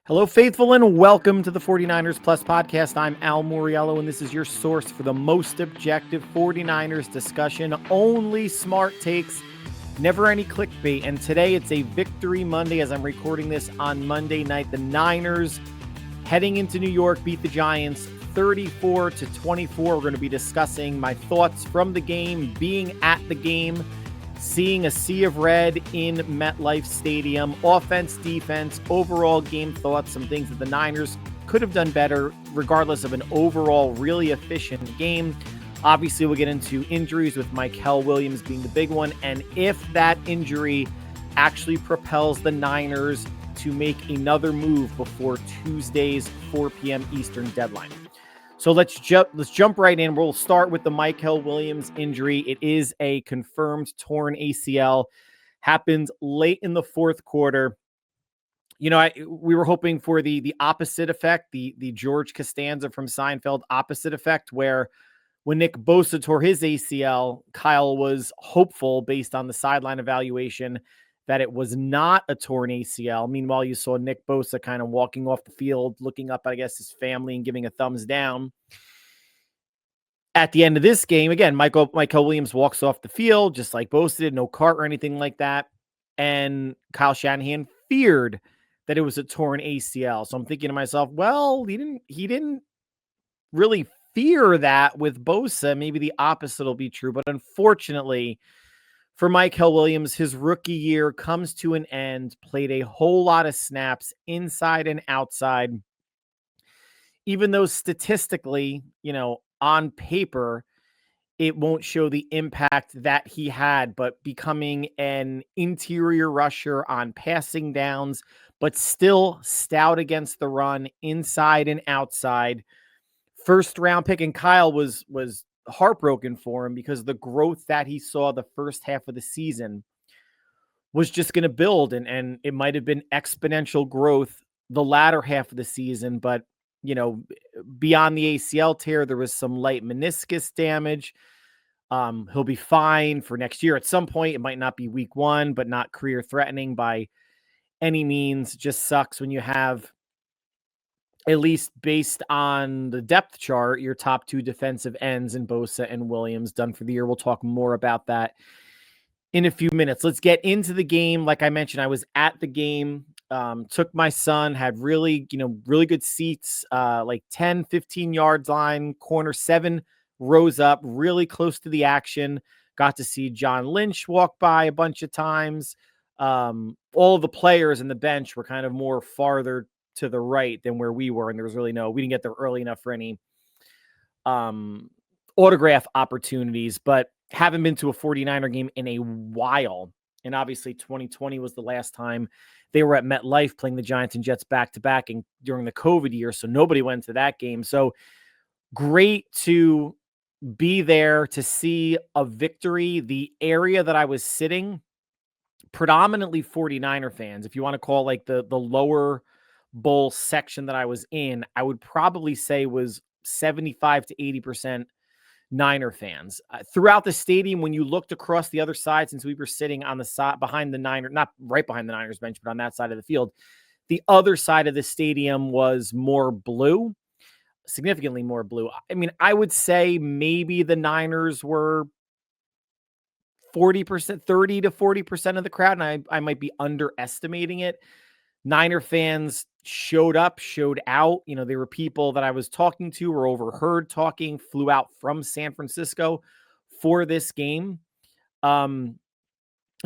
Hello, faithful, and welcome to the 49ers Plus podcast. I'm Al Moriello, and this is your source for the most objective 49ers discussion. Only smart takes, never any clickbait. And today it's a Victory Monday as I'm recording this on Monday night. The Niners heading into New York beat the Giants 34-24. We're going to be discussing my thoughts from the game, being at the game, seeing a sea of red in MetLife Stadium, offense, defense, overall game thoughts, some things that the Niners could have done better, regardless of an overall really efficient game. Obviously, we'll get into injuries with Mikel Williams being the big one, and if that injury actually propels the Niners to make another move before Tuesday's 4 p.m. Eastern deadline. So let's jump right in. We'll start with the Mikel Williams injury. It is a confirmed torn ACL. Happened late in the fourth quarter. You know, we were hoping for the opposite effect, the George Costanza from Seinfeld opposite effect, where when Nick Bosa tore his ACL, Kyle was hopeful based on the sideline evaluation that it was not a torn ACL. Meanwhile, you saw Nick Bosa kind of walking off the field, looking up, I guess, his family and giving a thumbs down. At the end of this game, again, Mikel Williams walks off the field, just like Bosa did, no cart or anything like that. And Kyle Shanahan feared that it was a torn ACL. So I'm thinking to myself, well, he didn't really fear that with Bosa. Maybe the opposite will be true. But unfortunately, for Mikel Williams, his rookie year comes to an end, played a whole lot of snaps inside and outside. Even though statistically, on paper, it won't show the impact that he had, but becoming an interior rusher on passing downs, but still stout against the run inside and outside. First round pick, and Kyle was heartbroken for him because the growth that he saw the first half of the season was just going to build, and it might have been exponential growth the latter half of the season. But beyond the ACL tear, there was some light meniscus damage. He'll be fine for next year at some point. It might not be week one, but not career threatening by any means. Just sucks when you have, at least based on the depth chart, your top two defensive ends in Bosa and Williams done for the year. We'll talk more about that in a few minutes. Let's get into the game. Like I mentioned, I was at the game, took my son, had really good seats, like 10, 15 yards line, corner 7 rows up, really close to the action. Got to see John Lynch walk by a bunch of times. All the players in the bench were kind of more farther to the right than where we were. And there was really we didn't get there early enough for any autograph opportunities, but haven't been to a 49er game in a while. And obviously 2020 was the last time they were at MetLife playing the Giants and Jets back to back and during the COVID year. So nobody went to that game. So great to be there to see a victory. The area that I was sitting, predominantly 49er fans. If you want to call like the lower bowl section that I was in, I would probably say was 75 to 80% Niner fans. Throughout the stadium, when you looked across the other side, since we were sitting on the side behind the Niners, not right behind the Niners bench, but on that side of the field, the other side of the stadium was more blue, significantly more blue. I mean, I would say maybe the Niners were 40%, 30 to 40% of the crowd, and I might be underestimating it. Niner fans showed up, showed out. There were people that I was talking to or overheard talking, flew out from San Francisco for this game. And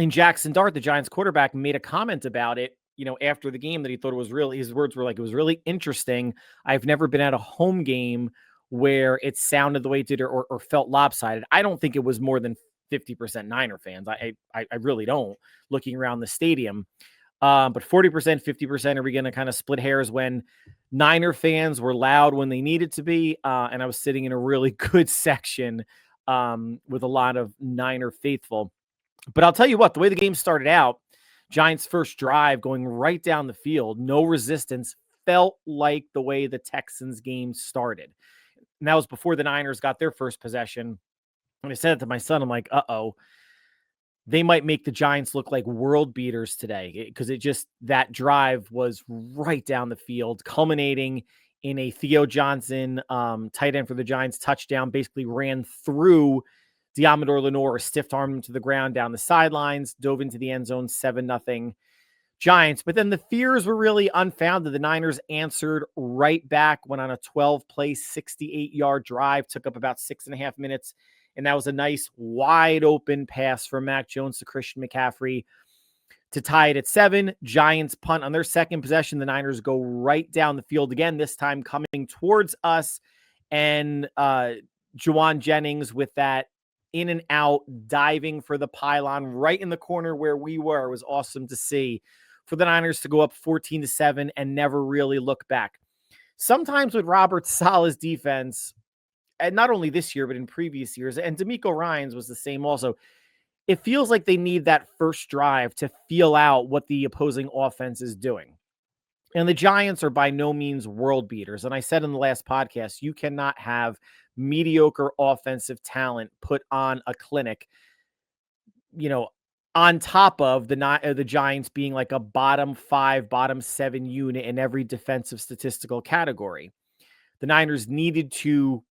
Jackson Dart, the Giants quarterback, made a comment about it, after the game, that he thought it was really, his words were like, it was really interesting. I've never been at a home game where it sounded the way it did or felt lopsided. I don't think it was more than 50% Niner fans. I really don't, looking around the stadium. But 40%, 50%, are we going to kind of split hairs when Niner fans were loud when they needed to be? And I was sitting in a really good section with a lot of Niner faithful. But I'll tell you what, the way the game started out, Giants' first drive going right down the field, no resistance, felt like the way the Texans game started. And that was before the Niners got their first possession. And I said it to my son, I'm like, uh-oh. they might make the Giants look like world beaters today, because that drive was right down the field, culminating in a Theo Johnson, tight end for the Giants, touchdown. Basically ran through Diamador Lenore, stiff armed him to the ground down the sidelines, dove into the end zone, 7-0 Giants. But then the fears were really unfounded. The Niners answered right back, went on a 12-play, 68-yard drive, took up about 6.5 minutes. And that was a nice wide open pass from Mac Jones to Christian McCaffrey to tie it at 7. Giants punt on their second possession. The Niners go right down the field again, this time coming towards us. And Juwan Jennings with that in and out, diving for the pylon right in the corner where we were. It was awesome to see for the Niners to go up 14-7 and never really look back. Sometimes with Robert Saleh's defense, and not only this year, but in previous years, and D'Amico Ryans was the same also, it feels like they need that first drive to feel out what the opposing offense is doing. And the Giants are by no means world beaters. And I said in the last podcast, you cannot have mediocre offensive talent put on a clinic, on top of the Giants being like a bottom 5, bottom 7 unit in every defensive statistical category. The Niners needed to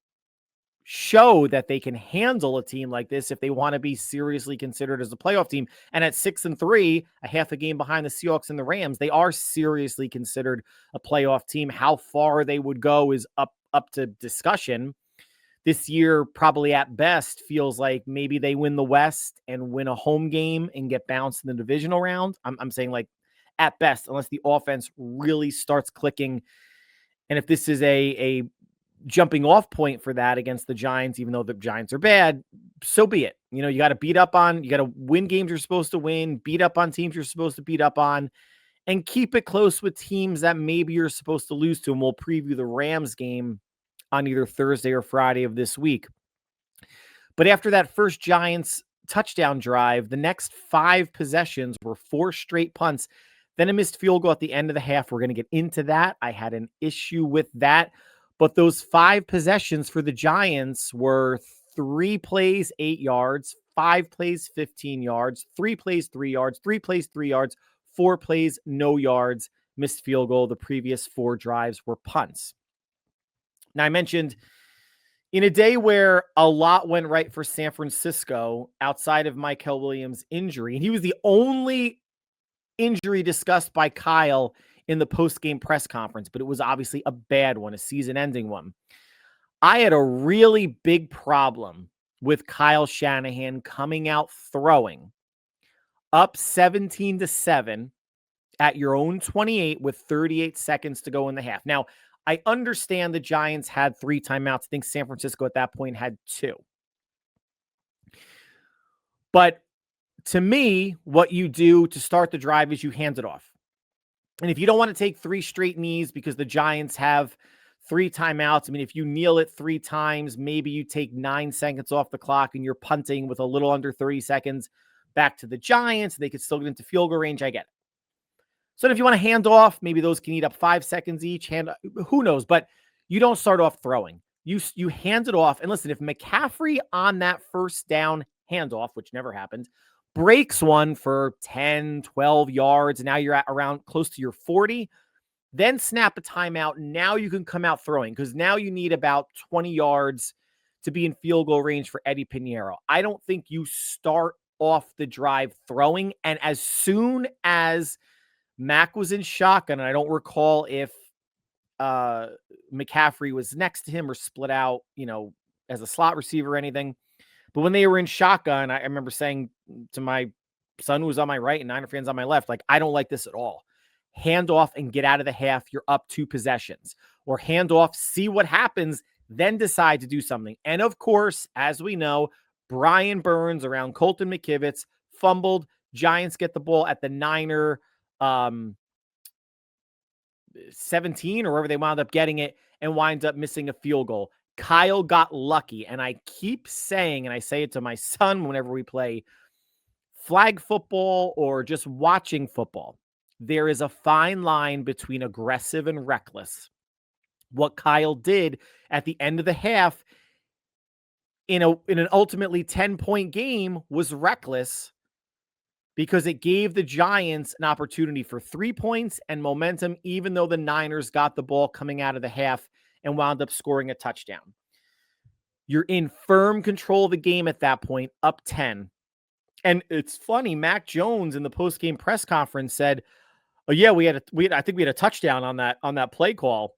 show that they can handle a team like this if they want to be seriously considered as a playoff team. And at 6-3, a half a game behind the Seahawks and the Rams, they are seriously considered a playoff team. How far they would go is up to discussion. This year, probably at best, feels like maybe they win the West and win a home game and get bounced in the divisional round. I'm saying, like, at best, unless the offense really starts clicking. And if this is a jumping off point for that against the Giants, even though the Giants are bad, so be it. You got to win games you're supposed to win, beat up on teams you're supposed to beat up on, and keep it close with teams that maybe you're supposed to lose to. And we'll preview the Rams game on either Thursday or Friday of this week. But after that first Giants touchdown drive, the next 5 possessions were 4 straight punts, then a missed field goal at the end of the half. We're going to get into that. I had an issue with that. But those 5 possessions for the Giants were 3 plays, 8 yards, 5 plays, 15 yards, 3 plays, 3 yards, 3 plays, 3 yards, 4 plays, no yards, missed field goal. The previous 4 drives were punts. Now, I mentioned in a day where a lot went right for San Francisco outside of Michael Williams' injury, and he was the only injury discussed by Kyle in the post-game press conference, but it was obviously a bad one, a season-ending one. I had a really big problem with Kyle Shanahan coming out throwing up 17-7 at your own 28 with 38 seconds to go in the half. Now, I understand the Giants had 3 timeouts. I think San Francisco at that point had 2. But to me, what you do to start the drive is you hand it off. And if you don't want to take 3 straight knees because the Giants have 3 timeouts, I mean, if you kneel it 3 times, maybe you take 9 seconds off the clock and you're punting with a little under 30 seconds back to the Giants. They could still get into field goal range. I get it. So if you want to hand off, maybe those can eat up 5 seconds each. Who knows? But you don't start off throwing. You hand it off. And listen, if McCaffrey on that first down handoff, which never happened, breaks one for 10, 12 yards, and now you're at around close to your 40, then snap a timeout. Now you can come out throwing, because now you need about 20 yards to be in field goal range for Eddie Pinheiro. I don't think you start off the drive throwing. And as soon as Mac was in shotgun, and I don't recall if McCaffrey was next to him or split out, as a slot receiver or anything. But when they were in shotgun, I remember saying to my son who was on my right and Niner fans on my left, like, I don't like this at all. Hand off and get out of the half. You're up 2 possessions. Or hand off, see what happens, then decide to do something. And of course, as we know, Brian Burns around Colton McKivitz fumbled. Giants get the ball at the Niner 17 or wherever they wound up getting it, and winds up missing a field goal. Kyle got lucky. And I keep saying, and I say it to my son whenever we play flag football or just watching football, there is a fine line between aggressive and reckless. What Kyle did at the end of the half in an ultimately 10-point game was reckless, because it gave the Giants an opportunity for 3 points and momentum, even though the Niners got the ball coming out of the half and wound up scoring a touchdown. You're in firm control of the game at that point, up 10. And it's funny, Mac Jones in the post-game press conference said, "Oh yeah, I think we had a touchdown on that play call.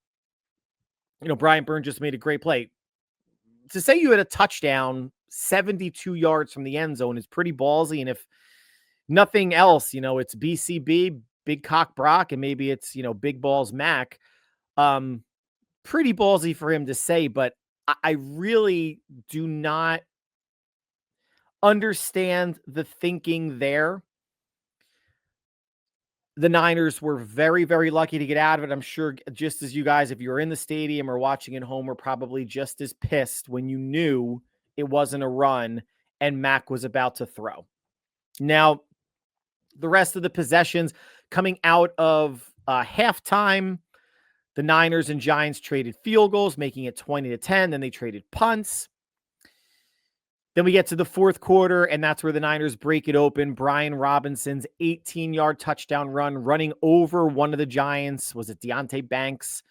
Brian Burns just made a great play." To say you had a touchdown 72 yards from the end zone is pretty ballsy. And if nothing else, it's BCB, Big Cock Brock, and maybe it's, Big Balls Mac. Pretty ballsy for him to say, but I really do not understand the thinking there. The Niners were very, very lucky to get out of it. I'm sure just as you guys, if you were in the stadium or watching at home, were probably just as pissed when you knew it wasn't a run and Mac was about to throw. Now, the rest of the possessions coming out of halftime, the Niners and Giants traded field goals, making it 20-10. Then they traded punts. Then we get to the fourth quarter, and that's where the Niners break it open. Brian Robinson's 18-yard touchdown run, running over one of the Giants. Was it Deonte Banks?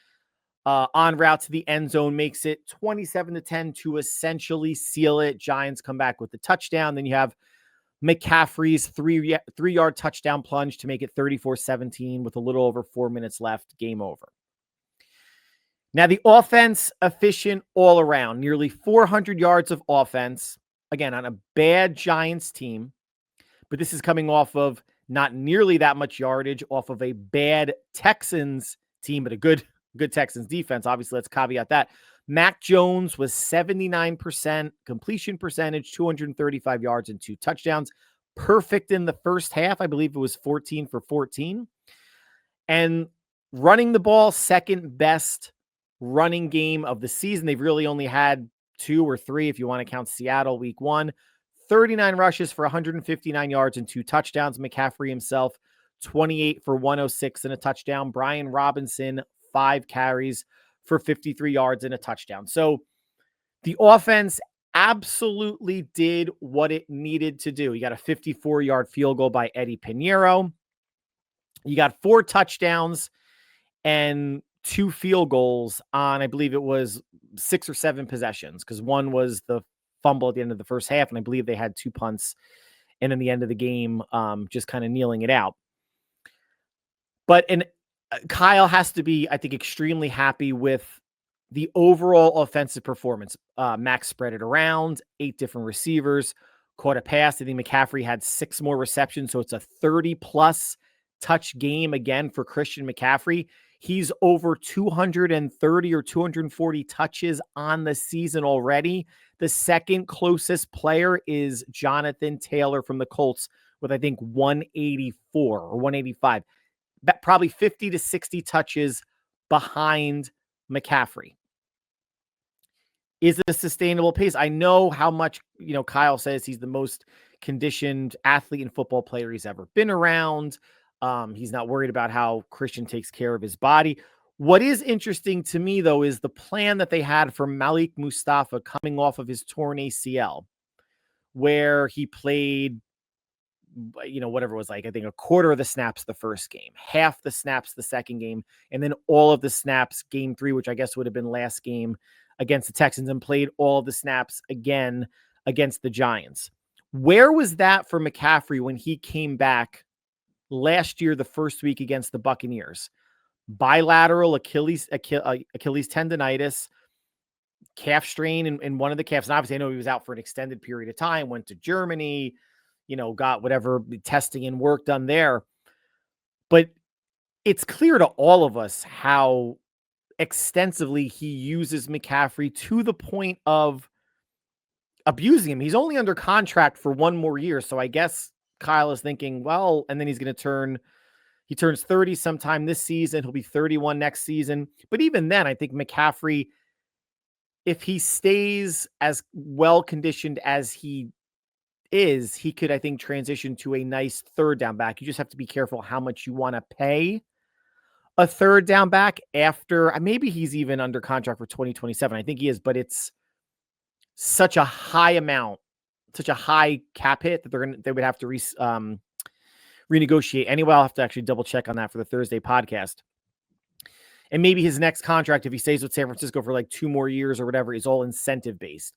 En route to the end zone, makes it 27-10 to essentially seal it. Giants come back with the touchdown. Then you have McCaffrey's three-yard touchdown plunge to make it 34-17 with a little over 4 minutes left. Game over. Now, the offense, efficient all around. Nearly 400 yards of offense. Again, on a bad Giants team. But this is coming off of not nearly that much yardage, off of a bad Texans team, but a good Texans defense. Obviously, let's caveat that. Mac Jones was 79% completion percentage, 235 yards and 2 touchdowns. Perfect in the first half. I believe it was 14 for 14. And running the ball, second best running game of the season. They've really only had 2 or 3 if you want to count Seattle week 1. 39 rushes for 159 yards and 2 touchdowns. McCaffrey himself, 28 for 106 and a touchdown. Brian Robinson, 5 carries for 53 yards and a touchdown. So the offense absolutely did what it needed to do. You got a 54-yard field goal by Eddie Pinheiro. You got 4 touchdowns and 2 field goals on, I believe it was 6 or 7 possessions, because one was the fumble at the end of the first half, and I believe they had 2 punts, and in the end of the game, just kind of kneeling it out. But Kyle has to be, I think, extremely happy with the overall offensive performance. Max spread it around, 8 different receivers, caught a pass. I think McCaffrey had 6 more receptions, so it's a 30-plus touch game again for Christian McCaffrey. He's over 230 or 240 touches on the season already. The second closest player is Jonathan Taylor from the Colts with, I think, 184 or 185. Probably 50 to 60 touches behind McCaffrey. Is it a sustainable pace? I know how much, Kyle says he's the most conditioned athlete and football player he's ever been around. He's not worried about how Christian takes care of his body. What is interesting to me, though, is the plan that they had for Malik Mustafa coming off of his torn ACL, where he played, whatever it was, like, I think a quarter of the snaps the first game, half the snaps the second game, and then all of the snaps game 3, which I guess would have been last game against the Texans, and played all of the snaps again against the Giants. Where was that for McCaffrey when he came back last year, the first week against the Buccaneers? Bilateral Achilles tendonitis, calf strain in one of the calves. And obviously I know he was out for an extended period of time, went to Germany, got whatever testing and work done there. But it's clear to all of us how extensively he uses McCaffrey to the point of abusing him. He's only under contract for 1 more year. So I guess Kyle is thinking, well, and then he's going to he turns 30 sometime this season. He'll be 31 next season. But even then, I think McCaffrey, if he stays as well conditioned as he is, he could, I think, transition to a nice third down back. You just have to be careful how much you want to pay a third down back after. Maybe he's even under contract for 2027. I think he is, but it's such a high amount, such a high cap hit that they would have to renegotiate anyway. I'll have to actually double check on that for the Thursday podcast. And maybe his next contract, if he stays with San Francisco for like 2 more years or whatever, is all incentive based.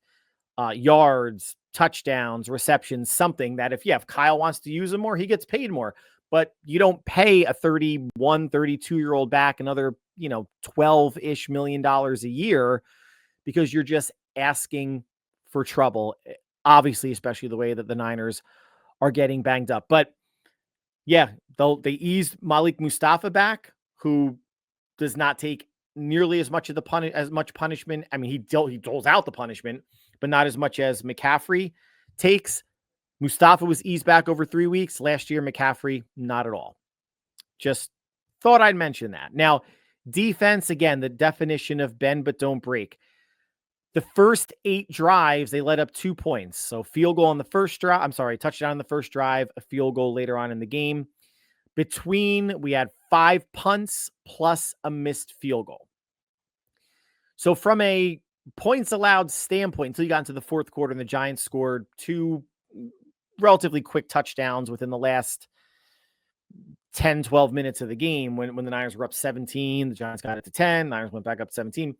Yards, touchdowns, receptions, something that if Kyle wants to use him more, he gets paid more. But you don't pay a 31, 32-year-old back another, $12-ish million a year because you're just asking for trouble. Obviously, especially the way that the Niners are getting banged up. But yeah, they eased Malik Mustafa back, who does not take nearly as much of the punishment. I mean, he doles out the punishment, but not as much as McCaffrey takes. Mustafa was eased back over 3 weeks. Last year, McCaffrey, not at all. Just thought I'd mention that. Now, defense, again, the definition of bend but don't break. The first 8 drives, they let up 2 points. So field goal on the first drive. I'm sorry, touchdown on the first drive, a field goal later on in the game. We had 5 punts plus a missed field goal. So from a points allowed standpoint, until you got into the fourth quarter and the Giants scored 2 relatively quick touchdowns within the last 10, 12 minutes of the game when the Niners were up 17, the Giants got it to 10, Niners went back up 17.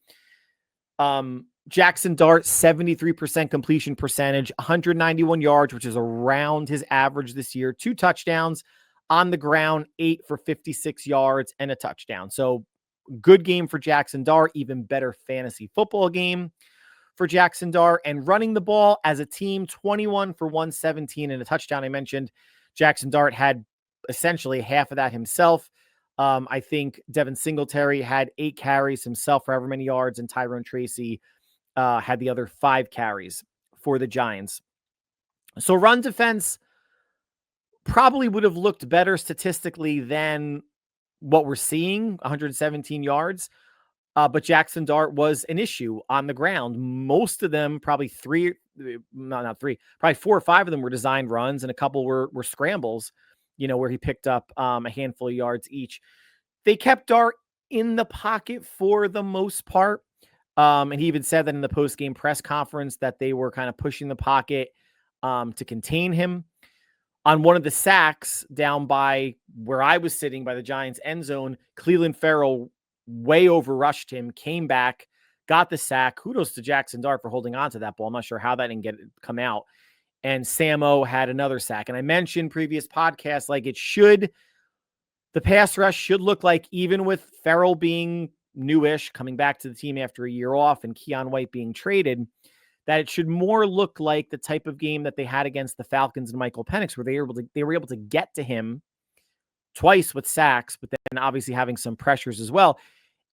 Jackson Dart, 73% completion percentage, 191 yards, which is around his average this year, 2 touchdowns on the ground, 8 for 56 yards and a touchdown. So good game for Jackson Dart, even better fantasy football game for Jackson Dart. And running the ball as a team, 21 for 117 and a touchdown. I mentioned Jackson Dart had essentially half of that himself. I think Devin Singletary had 8 carries himself for however many yards, and Tyrone Tracy had the other 5 carries for the Giants. So run defense probably would have looked better statistically than what we're seeing, 117 yards. But Jackson Dart was an issue on the ground. Most of them, probably 4 or 5 of them were designed runs, and a couple were scrambles, where he picked up a handful of yards each. They kept Dart in the pocket for the most part. And he even said that in the post-game press conference that they were kind of pushing the pocket to contain him. On one of the sacks down by where I was sitting by the Giants end zone, Cleveland Farrell way overrushed him, came back, got the sack. Kudos to Jackson Dart for holding on to that ball. I'm not sure how that didn't come out. And Samo had another sack. And I mentioned previous podcasts, the pass rush should look like, even with Farrell being newish, coming back to the team after a year off, and Keon White being traded, that it should more look like the type of game that they had against the Falcons and Michael Penix, where they were able to get to him twice with sacks, but then obviously having some pressures as well.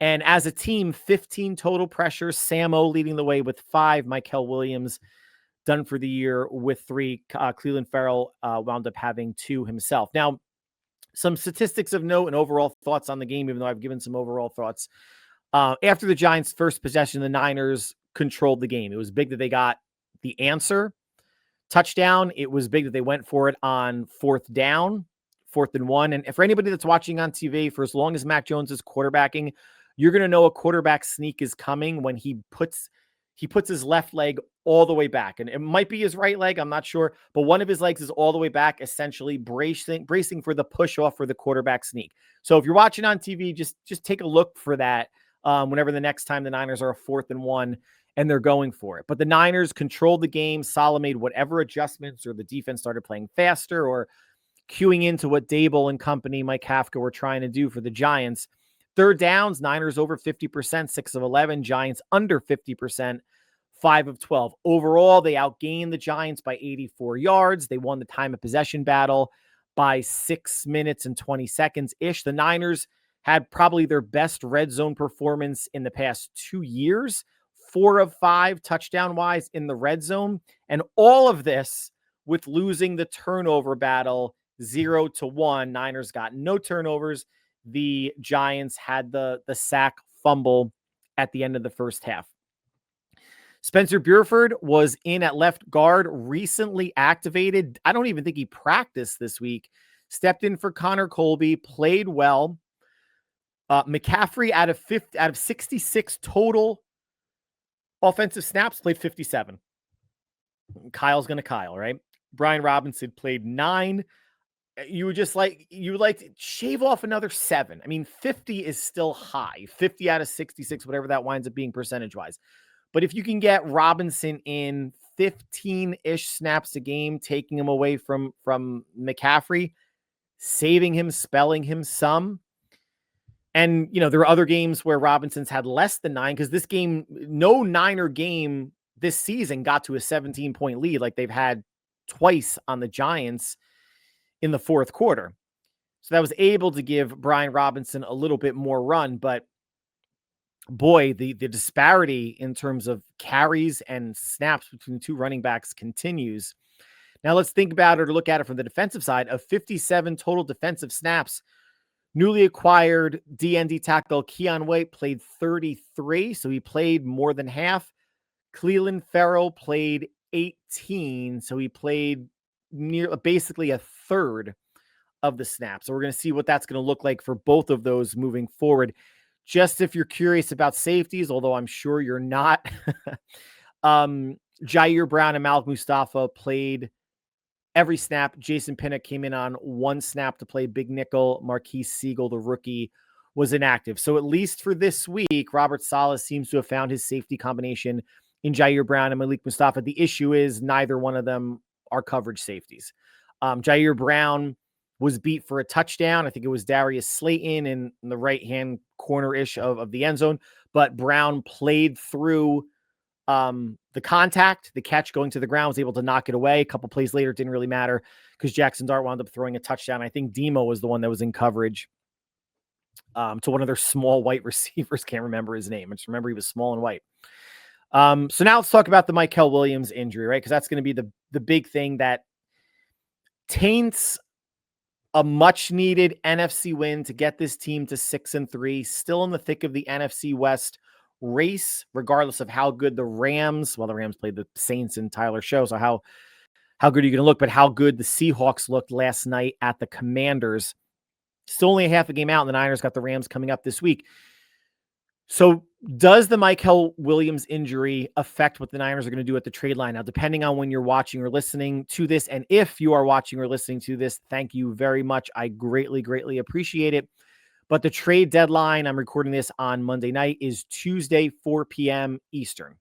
And as a team, 15 total pressures, Samo leading the way with 5, Mykel Williams done for the year with 3. Cleveland Farrell wound up having 2 himself. Now, some statistics of note and overall thoughts on the game, even though I've given some overall thoughts. After the Giants' first possession, the Niners controlled the game. It was big that they got the answer touchdown. It was big that they went for it on 4th down, 4th and 1. And for anybody that's watching on TV, for as long as Mac Jones is quarterbacking, you're going to know a quarterback sneak is coming when he puts his left leg all the way back. And it might be his right leg, I'm not sure, but one of his legs is all the way back, essentially bracing for the push off for the quarterback sneak. So if you're watching on TV, just take a look for that whenever the next time the Niners are a 4th and 1 and they're going for it. But the Niners controlled the game. Saleh made whatever adjustments, or the defense started playing faster, or queuing into what Dable and company, Mike Kafka, were trying to do for the Giants. 3rd downs, Niners over 50%, 6 of 11. Giants under 50%, 5 of 12. Overall, they outgained the Giants by 84 yards. They won the time of possession battle by 6 minutes and 20 seconds-ish. The Niners had probably their best red zone performance in the past 2 years, 4 of 5 touchdown-wise in the red zone. And all of this with losing the turnover battle 0-1. Niners got no turnovers. The Giants had the sack fumble at the end of the first half. Spencer Burford was in at left guard, recently activated. I don't even think he practiced this week. Stepped in for Connor Colby, played well. McCaffrey out of 66 total offensive snaps, played 57. Kyle's going to Kyle, right? Brian Robinson played 9. You would just like, you would like to shave off another 7. I mean, 50 is still high. 50 out of 66, whatever that winds up being percentage-wise. But if you can get Robinson in 15-ish snaps a game, taking him away from McCaffrey, saving him, spelling him some. And, there are other games where Robinson's had less than 9, because this game, no Niner game this season got to a 17-point lead like they've had twice on the Giants in the fourth quarter. So that was able to give Brian Robinson a little bit more run. But boy, the disparity in terms of carries and snaps between the two running backs continues. Now let's think about it, or look at it from the defensive side. Of 57 total defensive snaps, newly acquired DND tackle Keon White played 33, so he played more than half. Cleveland Farrell played 18, so he played basically a third of the snaps. So we're going to see what that's going to look like for both of those moving forward. Just if you're curious about safeties, although I'm sure you're not, Jair Brown and Malik Mustafa played every snap. Jason Pinnock came in on 1 snap to play big nickel. Marquise Siegel, the rookie, was inactive. So at least for this week, Robert Saleh seems to have found his safety combination in Jair Brown and Malik Mustafa. The issue is neither one of them are coverage safeties. Jair Brown was beat for a touchdown. I think it was Darius Slayton in the right-hand corner-ish of the end zone. But Brown played through the contact, the catch going to the ground, was able to knock it away. A couple plays later, it didn't really matter because Jackson Dart wound up throwing a touchdown. I think Demo was the one that was in coverage to one of their small white receivers. Can't remember his name. I just remember he was small and white. So now let's talk about the Mykel Williams injury, right? Because that's going to be the big thing that taints a much needed NFC win to get this team to 6-3, still in the thick of the NFC West race, regardless of how good the Rams played the Saints and Tyler Show. So how good are you going to look, but how good the Seahawks looked last night at the Commanders. Still only a half a game out, and the Niners got the Rams coming up this week. So does the Mykel Williams injury affect what the Niners are going to do at the trade line? Now, depending on when you're watching or listening to this, and if you are watching or listening to this, thank you very much. I greatly, greatly appreciate it. But the trade deadline, I'm recording this on Monday night, is Tuesday, 4 p.m. Eastern.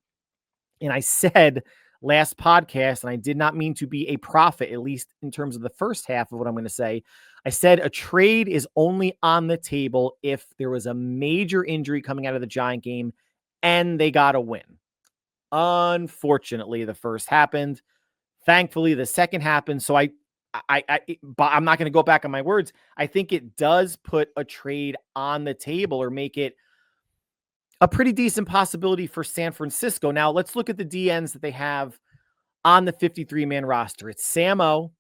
And I said last podcast, and I did not mean to be a prophet, at least in terms of the first half of what I'm going to say. I said a trade is only on the table if there was a major injury coming out of the Giant game and they got a win. Unfortunately, the first happened. Thankfully, the second happened. So I'm not going to go back on my words. I think it does put a trade on the table, or make it a pretty decent possibility for San Francisco. Now, let's look at the DNs that they have on the 53-man roster. It's Sam O,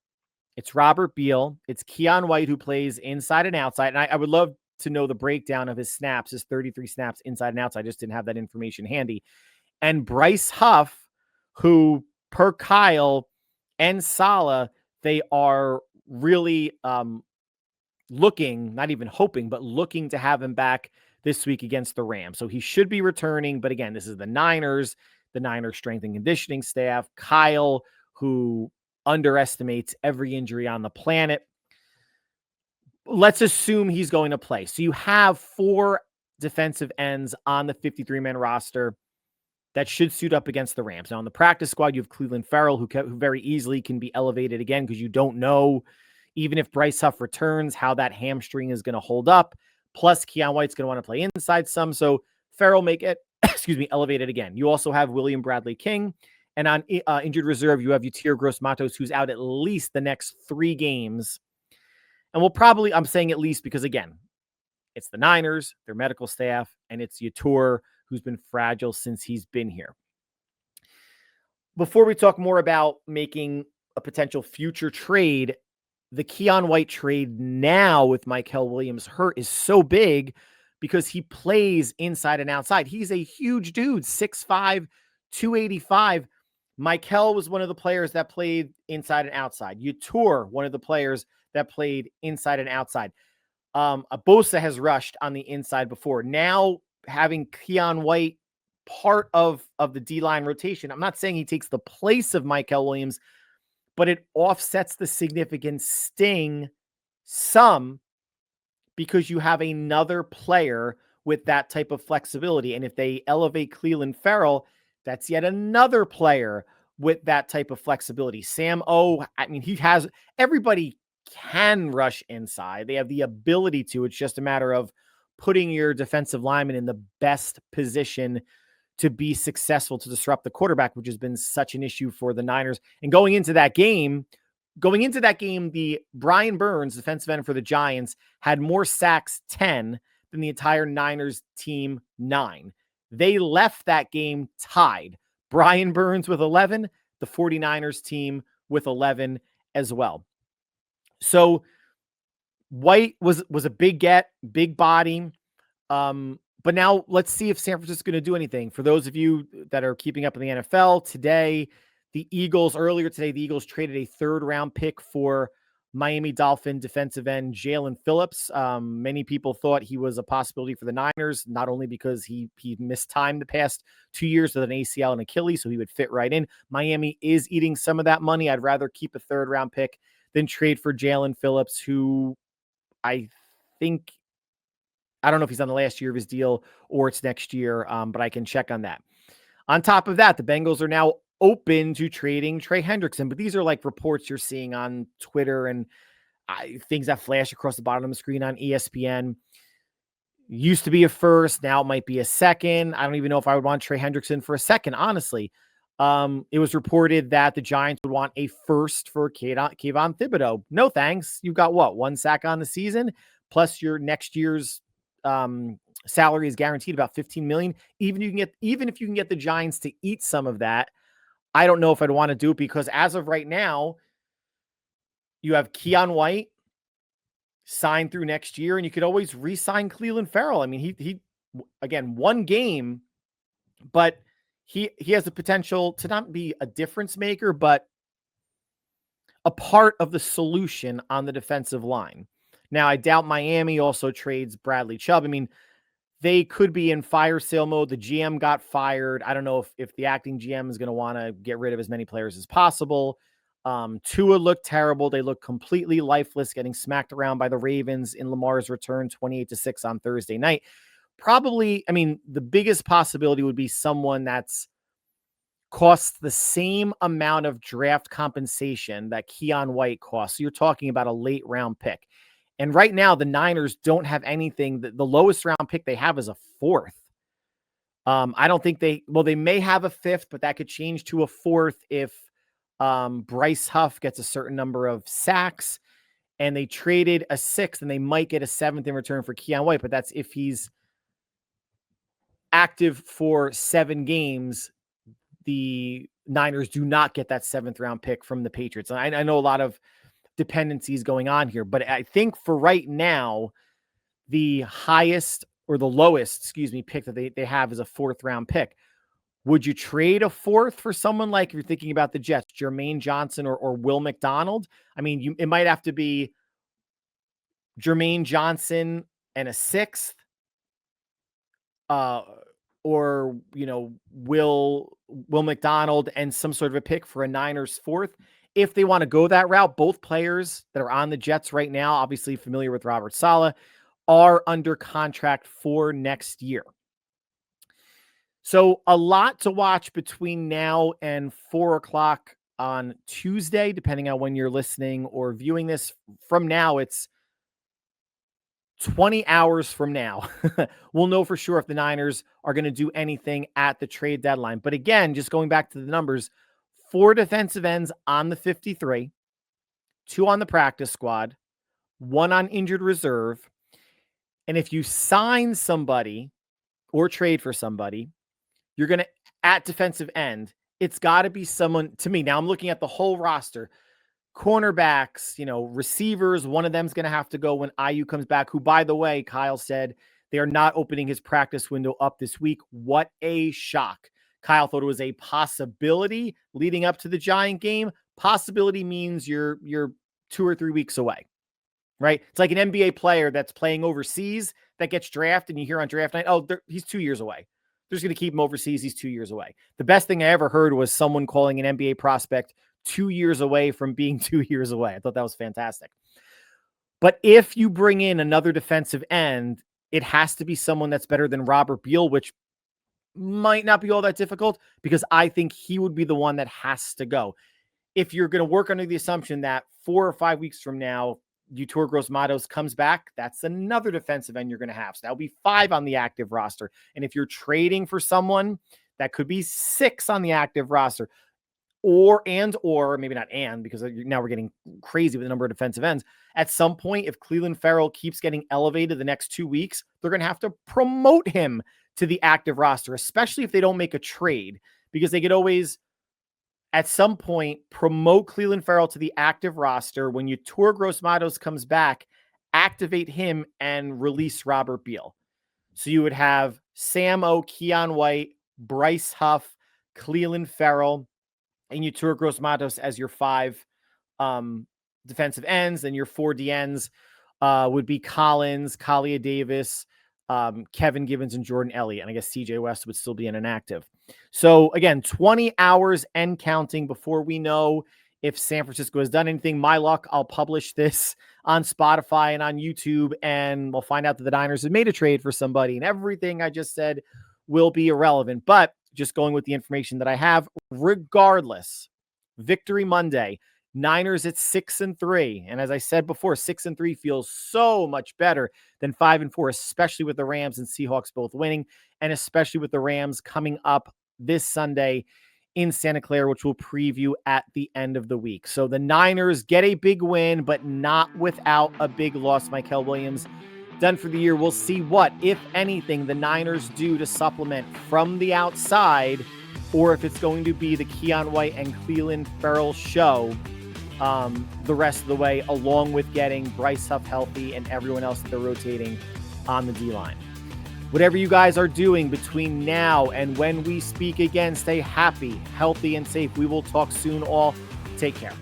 it's Robert Beal, it's Keon White, who plays inside and outside. And I would love to know the breakdown of his snaps, his 33 snaps inside and outside. I just didn't have that information handy. And Bryce Huff, who per Kyle and Saleh, they are really looking, not even hoping, but looking to have him back this week against the Rams. So he should be returning. But again, this is the Niners strength and conditioning staff. Kyle, who underestimates every injury on the planet. Let's assume he's going to play. So you have 4 defensive ends on the 53-man roster that should suit up against the Rams. Now, on the practice squad, you have Cleveland Farrell, who very easily can be elevated again, because you don't know, even if Bryce Huff returns, how that hamstring is going to hold up. Plus, Keon White's going to want to play inside some. So Farrell may get, elevated again. You also have William Bradley King. And on injured reserve, you have Yatir Gross-Matos, who's out at least the next 3 games. And I'm saying at least because, again, it's the Niners, their medical staff, and it's Yatir, who's been fragile since he's been here. Before we talk more about making a potential future trade, the Keon White trade now with Mykel Williams hurt is so big because he plays inside and outside. He's a huge dude, 6'5", 285. Mykel was one of the players that played inside and outside. Yatir, one of the players that played inside and outside. Bosa has rushed on the inside before. Now having Keon White part of the D-line rotation, I'm not saying he takes the place of Mykel Williams, but it offsets the significant sting Some because you have another player with that type of flexibility. And if they elevate Cleveland Farrell, that's yet another player with that type of flexibility. Sam O, I mean, everybody can rush inside. They have the ability to. It's just a matter of putting your defensive lineman in the best position to be successful to disrupt the quarterback, which has been such an issue for the Niners. And going into that game, the Brian Burns, defensive end for the Giants, had more sacks, 10, than the entire Niners team, 9. They left that game tied. Brian Burns with 11, the 49ers team with 11 as well. So White was a big get, big body. But now let's see if San Francisco is going to do anything. For those of you that are keeping up in the NFL today, earlier today, the Eagles traded a 3rd-round pick for Miami Dolphin defensive end Jalen Phillips. Many people thought he was a possibility for the Niners, not only because he missed time the past 2 years with an ACL and Achilles, so he would fit right in. Miami is eating some of that money. I'd rather keep a 3rd-round pick than trade for Jalen Phillips, who I don't know if he's on the last year of his deal or it's next year, but I can check on that. On top of that, the Bengals are now open to trading Trey Hendrickson, but these are like reports you're seeing on Twitter and things that flash across the bottom of the screen on ESPN. Used to be a first, now it might be a second. I don't even know if I would want Trey Hendrickson for a second, honestly. It was reported that the Giants would want a first for Kayvon Thibodeau. No thanks. You've got what, 1 sack on the season, plus your next year's salary is guaranteed about $15 million. Even if you can get the Giants to eat some of that, I don't know if I'd want to do it, because as of right now, you have Keon White signed through next year, and you could always re-sign Cleveland Farrell. I mean, he again, 1 game, but he has the potential to not be a difference maker, but a part of the solution on the defensive line. Now, I doubt Miami also trades Bradley Chubb. I mean, they could be in fire sale mode. The GM got fired. I don't know if the acting GM is going to want to get rid of as many players as possible. Tua looked terrible. They looked completely lifeless, getting smacked around by the Ravens in Lamar's return 28-6 on Thursday night. Probably, I mean, the biggest possibility would be someone that's costs the same amount of draft compensation that Keon White costs. So you're talking about a late round pick. And right now, the Niners don't have anything. The lowest round pick they have is a 4th. I don't think they may have a 5th, but that could change to a 4th if Bryce Huff gets a certain number of sacks, and they traded a 6th, and they might get a 7th in return for Keon White, but that's if he's active for 7 games. The Niners do not get that 7th round pick from the Patriots. And I know a lot of dependencies going on here, but I think for right now, the highest or the lowest, pick that they have is a 4th round pick. Would you trade a 4th for someone like, if you're thinking about the Jets, Jermaine Johnson or Will McDonald? I mean, it might have to be Jermaine Johnson and a 6th, or, Will McDonald and some sort of a pick for a Niners 4th. If they want to go that route, both players that are on the Jets right now, obviously familiar with Robert Saleh, are under contract for next year. So a lot to watch between now and 4:00 on Tuesday, depending on when you're listening or viewing this. From now, it's 20 hours from now. We'll know for sure if the Niners are going to do anything at the trade deadline. But again, just going back to the numbers, 4 defensive ends on the 53, 2 on the practice squad, 1 on injured reserve. And if you sign somebody or trade for somebody, you're going to, at defensive end, it's got to be someone, to me, now I'm looking at the whole roster, cornerbacks, receivers. One of them's going to have to go when IU comes back, who, by the way, Kyle said they are not opening his practice window up this week. What a shock. Kyle thought it was a possibility leading up to the Giant game. Possibility means you're 2 or 3 weeks away, right? It's like an NBA player that's playing overseas that gets drafted, and you hear on draft night, oh, he's 2 years away. They're just going to keep him overseas. He's 2 years away. The best thing I ever heard was someone calling an NBA prospect 2 years away from being 2 years away. I thought that was fantastic. But if you bring in another defensive end, it has to be someone that's better than Robert Beal, which might not be all that difficult because I think he would be the one that has to go. If you're going to work under the assumption that 4 or 5 weeks from now, Yetur Gross-Matos comes back, that's another defensive end you're going to have. So that'll be 5 on the active roster. And if you're trading for someone, that could be 6 on the active roster. Or maybe not because now we're getting crazy with the number of defensive ends. At some point, if Clelin Ferrell keeps getting elevated the next 2 weeks, they're going to have to promote him to the active roster, especially if they don't make a trade, because they could always, at some point, promote Clelin Ferrell to the active roster. When Yetur Gross-Matos comes back, activate him and release Robert Beal. So you would have Sam O, Keon White, Bryce Huff, Clelin Ferrell, and Yetur Gross-Matos as your 5 defensive ends. And your 4 DNs would be Collins, Kalia Davis, Kevin Givens, and Jordan Elliott. And I guess TJ West would still be inactive. So again, 20 hours and counting before we know if San Francisco has done anything. My luck, I'll publish this on Spotify and on YouTube, and we'll find out that the Niners have made a trade for somebody, and everything I just said will be irrelevant. But just going with the information that I have, regardless, Victory Monday, Niners at 6-3. And as I said before, 6-3 feels so much better than 5-4, especially with the Rams and Seahawks both winning, and especially with the Rams coming up this Sunday in Santa Clara, which we'll preview at the end of the week. So the Niners get a big win, but not without a big loss. Mykel Williams done for the year. We'll see what, if anything, the Niners do to supplement from the outside, or if it's going to be the Keon White and Clelin Ferrell show the rest of the way, along with getting Bryce Huff healthy and everyone else that they're rotating on the D-line. Whatever you guys are doing between now and when we speak again, stay happy, healthy, and safe. We will talk soon all. Take care.